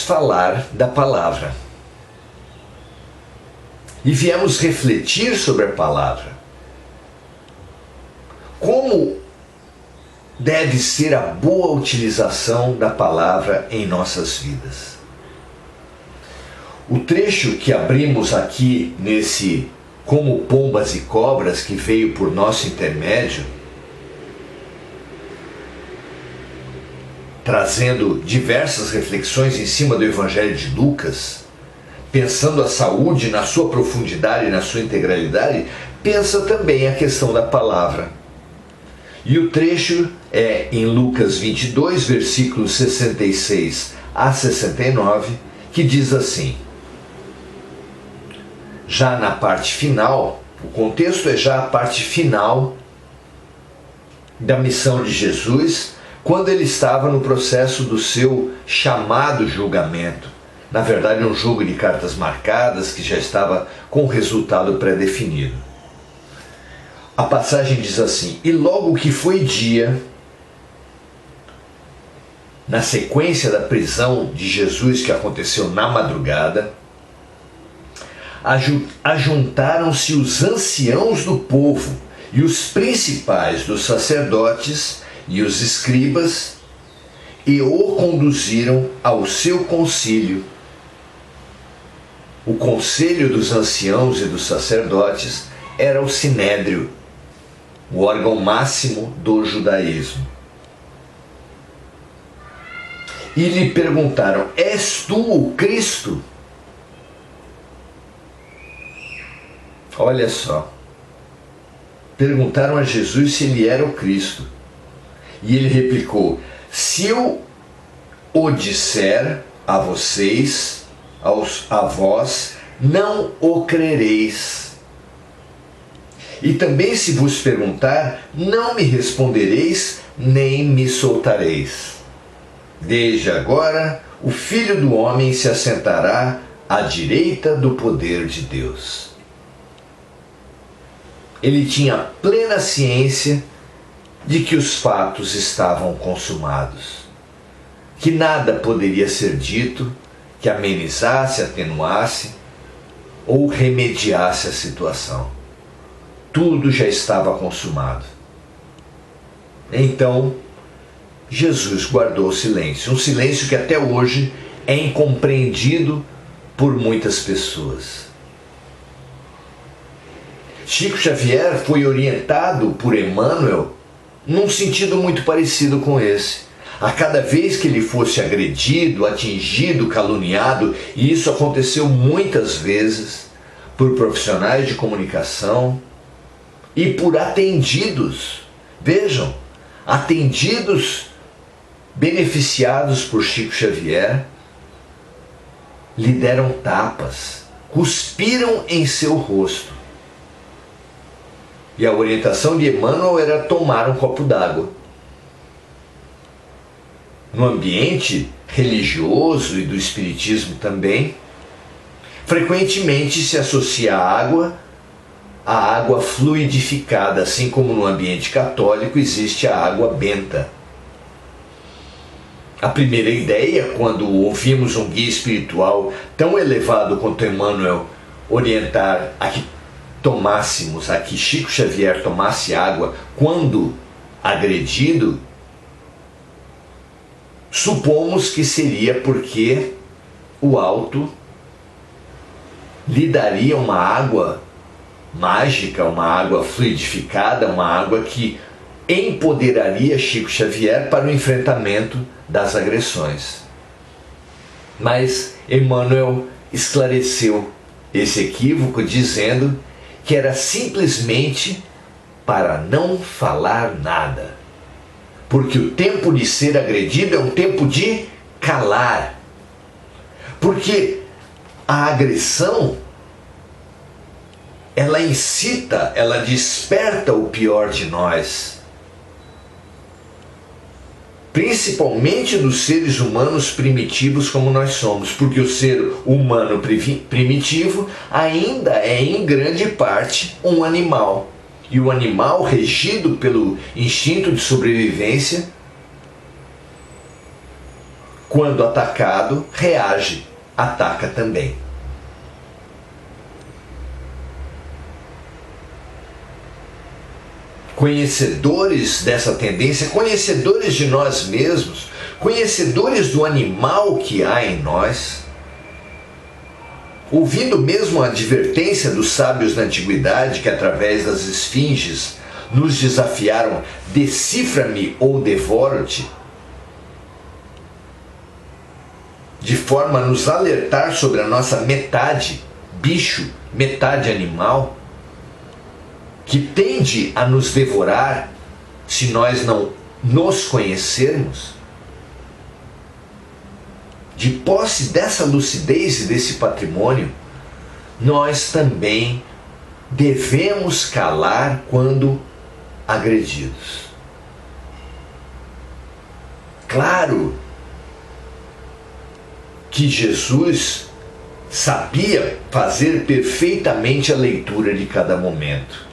falar da palavra. E viemos refletir sobre a palavra. Como deve ser a boa utilização da palavra em nossas vidas? O trecho que abrimos aqui nesse Como Pombas e Cobras, que veio por nosso intermédio, trazendo diversas reflexões em cima do Evangelho de Lucas, pensando a saúde na sua profundidade e na sua integralidade, pensa também a questão da palavra. E o trecho é em Lucas 22, versículos 66 a 69, que diz assim: já na parte final, o contexto é já a parte final da missão de Jesus, quando ele estava no processo do seu chamado julgamento. Na verdade, um jogo de cartas marcadas que já estava com o resultado pré-definido. A passagem diz assim: e logo que foi dia, na sequência da prisão de Jesus que aconteceu na madrugada, ajuntaram-se os anciãos do povo e os principais dos sacerdotes e os escribas e o conduziram ao seu concílio. O conselho dos anciãos e dos sacerdotes era o sinédrio, o órgão máximo do judaísmo. E lhe perguntaram: és tu o Cristo? Olha só, perguntaram a Jesus se ele era o Cristo. E ele replicou: se eu o disser a vocês, a vós, não o crereis. E também se vos perguntar, não me respondereis, nem me soltareis. Desde agora, o Filho do Homem se assentará à direita do poder de Deus. Ele tinha plena ciência de que os fatos estavam consumados, que nada poderia ser dito que amenizasse, atenuasse ou remediasse a situação. Tudo já estava consumado. Então, Jesus guardou silêncio, um silêncio que até hoje é incompreendido por muitas pessoas. Chico Xavier foi orientado por Emmanuel num sentido muito parecido com esse. A cada vez que ele fosse agredido, atingido, caluniado, e isso aconteceu muitas vezes por profissionais de comunicação e por atendidos, vejam, atendidos, beneficiados por Chico Xavier, lhe deram tapas, cuspiram em seu rosto. E a orientação de Emmanuel era tomar um copo d'água. No ambiente religioso e do espiritismo também, frequentemente se associa a água fluidificada, assim como no ambiente católico existe a água benta. A primeira ideia, quando ouvimos um guia espiritual tão elevado quanto Emmanuel orientar a que Chico Xavier tomasse água quando agredido, supomos que seria porque o alto lhe daria uma água mágica, uma água fluidificada, uma água que empoderaria Chico Xavier para o enfrentamento das agressões. Mas Emmanuel esclareceu esse equívoco dizendo que era simplesmente para não falar nada. Porque o tempo de ser agredido é um tempo de calar. Porque a agressão, ela incita, ela desperta o pior de nós. Principalmente dos seres humanos primitivos como nós somos, porque o ser humano primitivo ainda é em grande parte um animal. E o animal, regido pelo instinto de sobrevivência, quando atacado, reage, ataca também. Conhecedores dessa tendência, conhecedores de nós mesmos, conhecedores do animal que há em nós, ouvindo mesmo a advertência dos sábios da antiguidade que através das esfinges nos desafiaram: decifra-me ou devoro-te, de forma a nos alertar sobre a nossa metade bicho, metade animal, que tende a nos devorar se nós não nos conhecermos. De posse dessa lucidez e desse patrimônio, nós também devemos calar quando agredidos. Claro que Jesus sabia fazer perfeitamente a leitura de cada momento.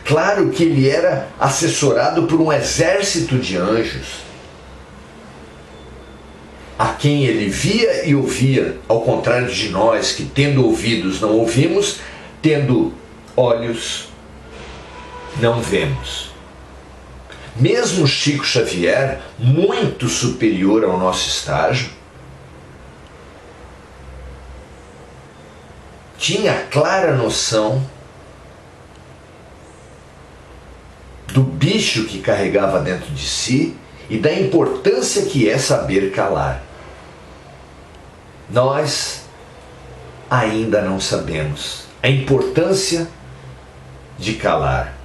Claro que ele era assessorado por um exército de anjos, a quem ele via e ouvia, ao contrário de nós, que tendo ouvidos não ouvimos, tendo olhos não vemos. Mesmo Chico Xavier, muito superior ao nosso estágio, tinha clara noção do bicho que carregava dentro de si e da importância que é saber calar. Nós ainda não sabemos a importância de calar.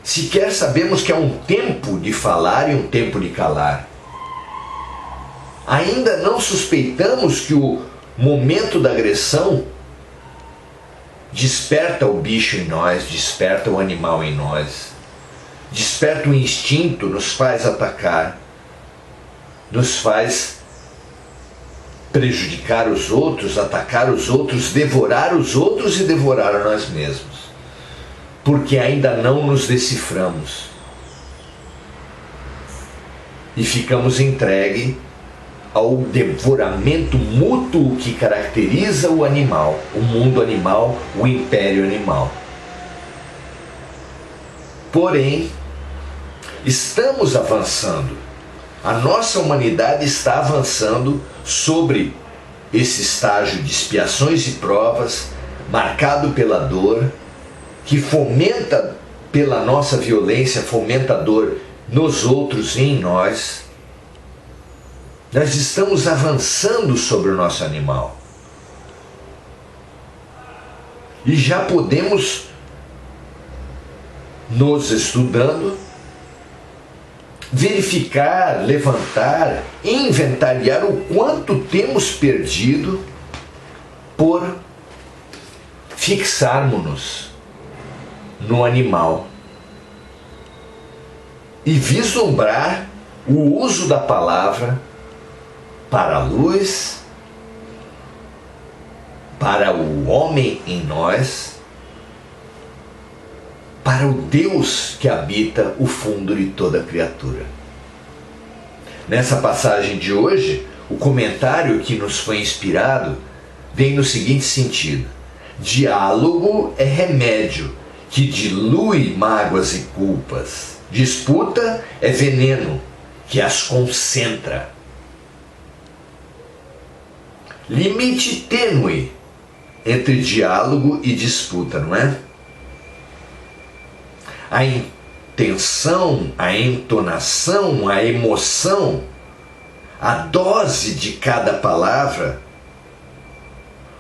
Sequer sabemos que há um tempo de falar e um tempo de calar. Ainda não suspeitamos que o momento da agressão desperta o bicho em nós, desperta o animal em nós, desperta o instinto, nos faz atacar, nos faz prejudicar os outros, atacar os outros, devorar os outros e devorar a nós mesmos, porque ainda não nos deciframos e ficamos entregues ao devoramento mútuo que caracteriza o animal, o mundo animal, o império animal. Porém, estamos avançando. A nossa humanidade está avançando sobre esse estágio de expiações e provas, marcado pela dor, que fomenta pela nossa violência, fomenta a dor nos outros e em nós. Nós estamos avançando sobre o nosso animal. E já podemos, nos estudando, verificar, levantar, inventariar o quanto temos perdido por fixarmos-nos no animal e vislumbrar o uso da palavra para a luz, para o homem em nós, para o Deus que habita o fundo de toda criatura. Nessa passagem de hoje, o comentário que nos foi inspirado vem no seguinte sentido: diálogo é remédio que dilui mágoas e culpas. Disputa é veneno que as concentra. Limite tênue entre diálogo e disputa, não é? A intenção, a entonação, a emoção, a dose de cada palavra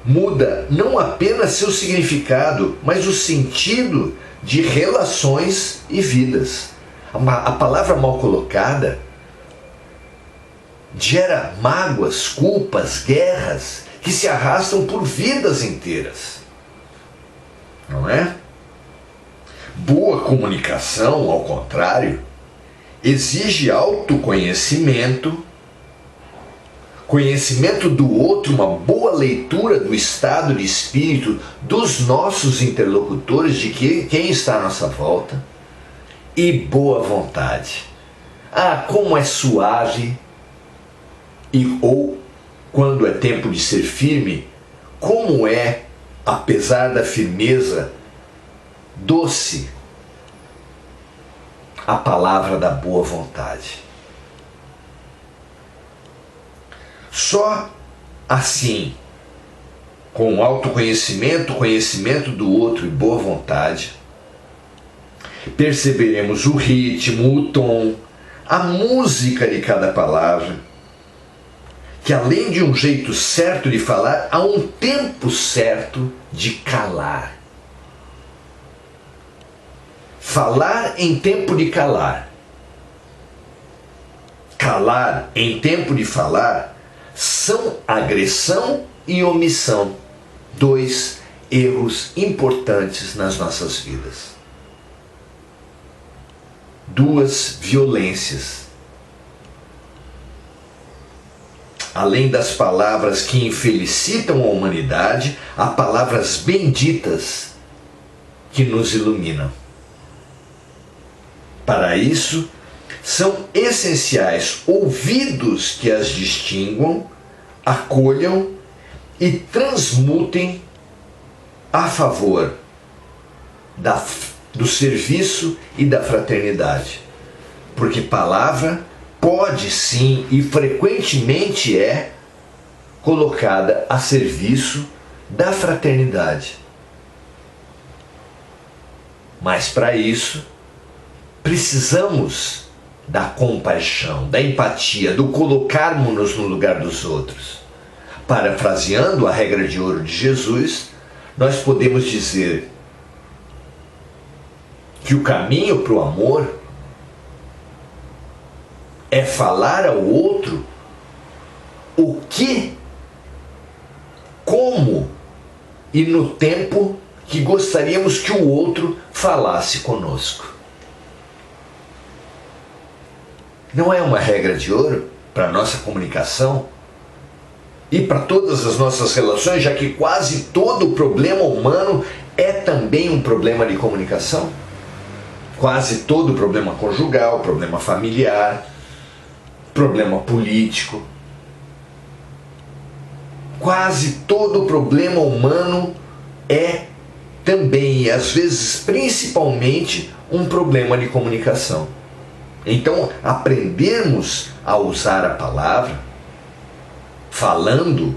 muda não apenas seu significado, mas o sentido de relações e vidas. A palavra mal colocada gera mágoas, culpas, guerras que se arrastam por vidas inteiras, não é? Boa comunicação, ao contrário, exige autoconhecimento, conhecimento do outro, uma boa leitura do estado de espírito dos nossos interlocutores, de quem está à nossa volta, e boa vontade. Ah, como é suave ou quando é tempo de ser firme, como é, apesar da firmeza, doce a palavra da boa vontade. Só assim, com autoconhecimento, conhecimento do outro e boa vontade, perceberemos o ritmo, o tom, a música de cada palavra, que além de um jeito certo de falar, há um tempo certo de calar. Falar em tempo de calar. Calar em tempo de falar são agressão e omissão. Dois erros importantes nas nossas vidas. Duas violências. Além das palavras que infelicitam a humanidade, há palavras benditas que nos iluminam. Para isso, são essenciais ouvidos que as distinguam, acolham e transmutem a favor do serviço e da fraternidade. Porque palavra pode sim e frequentemente é colocada a serviço da fraternidade. Mas para isso, precisamos da compaixão, da empatia, do colocarmos-nos no lugar dos outros. Parafraseando a regra de ouro de Jesus, nós podemos dizer que o caminho para o amor é falar ao outro o que, como e no tempo que gostaríamos que o outro falasse conosco. Não é uma regra de ouro para a nossa comunicação e para todas as nossas relações, já que quase todo problema humano é também um problema de comunicação? Quase todo problema conjugal, problema familiar, problema político. Quase todo problema humano é também, e às vezes principalmente, um problema de comunicação. Então, aprendermos a usar a palavra, falando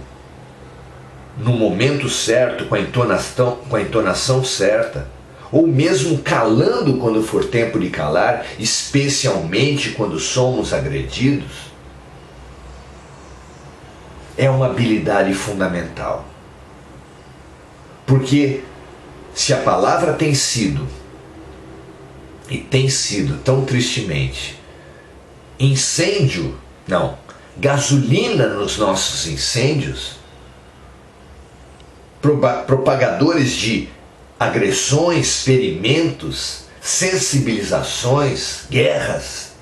no momento certo, com a entonação certa, ou mesmo calando quando for tempo de calar, especialmente quando somos agredidos, é uma habilidade fundamental. Porque se a palavra tem sido, e tem sido tão tristemente, gasolina nos nossos incêndios, propagadores de agressões, ferimentos, sensibilizações, guerras,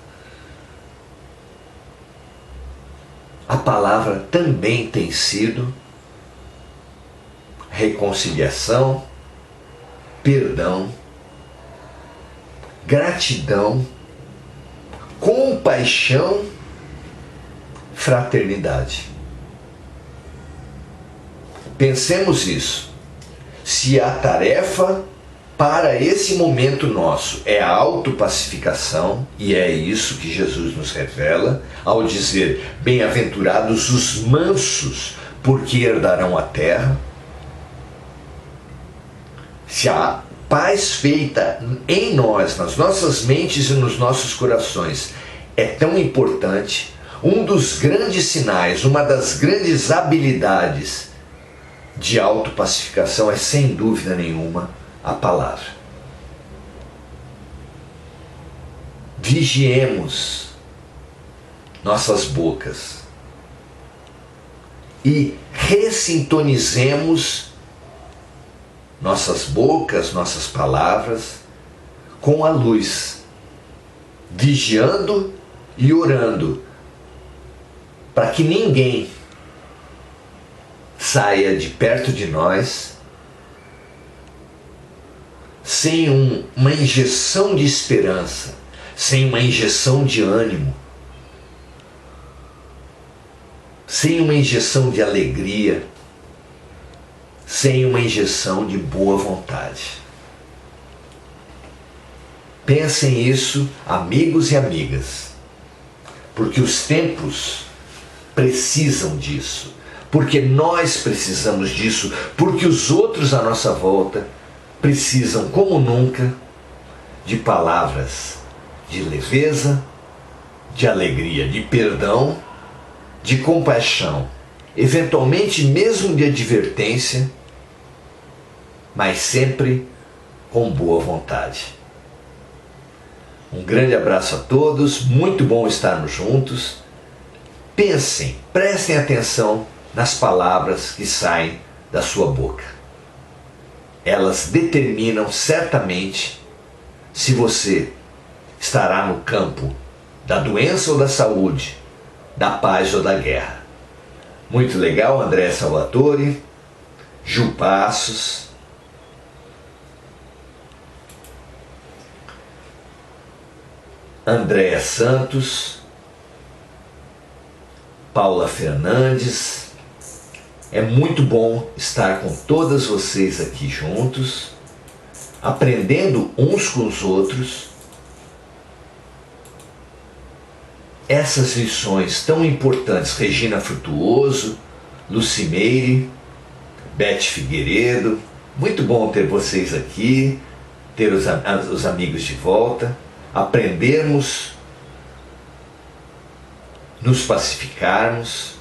a palavra também tem sido reconciliação, perdão, gratidão, compaixão, fraternidade. Pensemos isso. Se a tarefa para esse momento nosso é a autopacificação, e é isso que Jesus nos revela ao dizer: bem-aventurados os mansos, porque herdarão a terra. Se a paz feita em nós, nas nossas mentes e nos nossos corações é tão importante, um dos grandes sinais, uma das grandes habilidades de autopacificação é, sem dúvida nenhuma, a palavra. Vigiemos nossas bocas e ressintonizemos nossas bocas, nossas palavras com a luz, vigiando e orando para que ninguém saia de perto de nós sem uma injeção de esperança, sem uma injeção de ânimo, sem uma injeção de alegria, sem uma injeção de boa vontade. Pensem isso, amigos e amigas, porque os tempos precisam disso, porque nós precisamos disso, porque os outros à nossa volta precisam, como nunca, de palavras de leveza, de alegria, de perdão, de compaixão, eventualmente mesmo de advertência, mas sempre com boa vontade. Um grande abraço a todos, muito bom estarmos juntos. Pensem, prestem atenção nas palavras que saem da sua boca. Elas determinam certamente se você estará no campo da doença ou da saúde, da paz ou da guerra. Muito legal, André Salvatore, Ju Passos, Andréa Santos, Paula Fernandes. É muito bom estar com todas vocês aqui juntos, aprendendo uns com os outros essas lições tão importantes. Regina Frutuoso, Lucimeire, Beth Figueiredo, muito bom ter vocês aqui, ter os amigos de volta, aprendermos, nos pacificarmos,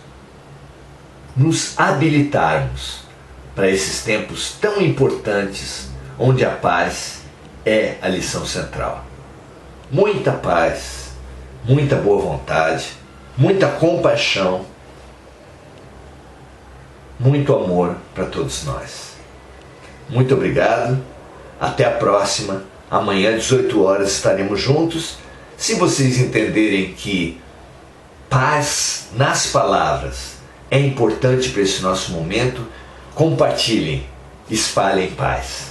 nos habilitarmos para esses tempos tão importantes, onde a paz é a lição central. Muita paz, muita boa vontade, muita compaixão, muito amor para todos nós. Muito obrigado, até a próxima. Amanhã, 18 horas, estaremos juntos. Se vocês entenderem que paz nas palavras é importante para esse nosso momento, compartilhem, espalhem paz.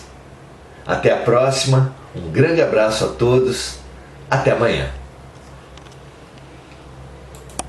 Até a próxima, um grande abraço a todos, até amanhã.